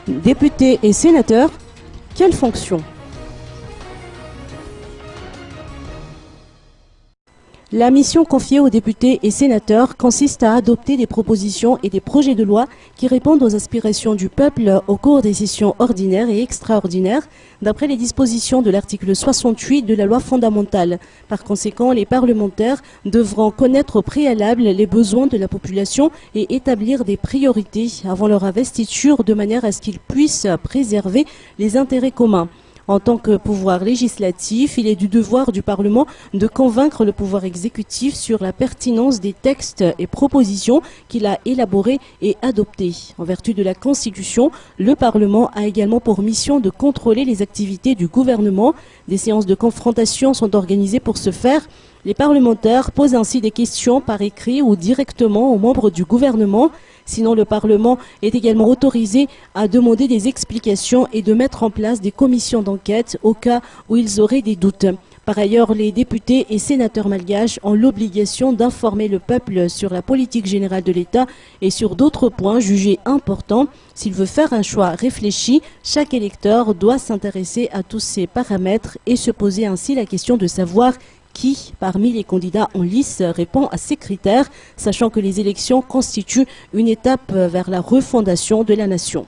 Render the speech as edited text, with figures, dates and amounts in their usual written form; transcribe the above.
Députés et sénateurs, quelles fonctions ? La mission confiée aux députés et sénateurs consiste à adopter des propositions et des projets de loi qui répondent aux aspirations du peuple au cours des sessions ordinaires et extraordinaires, d'après les dispositions de l'article 68 de la loi fondamentale. Par conséquent, les parlementaires devront connaître au préalable les besoins de la population et établir des priorités avant leur investiture de manière à ce qu'ils puissent préserver les intérêts communs. En tant que pouvoir législatif, il est du devoir du Parlement de convaincre le pouvoir exécutif sur la pertinence des textes et propositions qu'il a élaborés et adoptés. En vertu de la Constitution, le Parlement a également pour mission de contrôler les activités du gouvernement. Des séances de confrontation sont organisées pour ce faire. Les parlementaires posent ainsi des questions par écrit ou directement aux membres du gouvernement. Sinon, le Parlement est également autorisé à demander des explications et de mettre en place des commissions d'enquête au cas où ils auraient des doutes. Par ailleurs, les députés et sénateurs malgaches ont l'obligation d'informer le peuple sur la politique générale de l'État et sur d'autres points jugés importants. S'il veut faire un choix réfléchi, chaque électeur doit s'intéresser à tous ces paramètres et se poser ainsi la question de savoir qui, parmi les candidats en lice, répond à ces critères, sachant que les élections constituent une étape vers la refondation de la nation.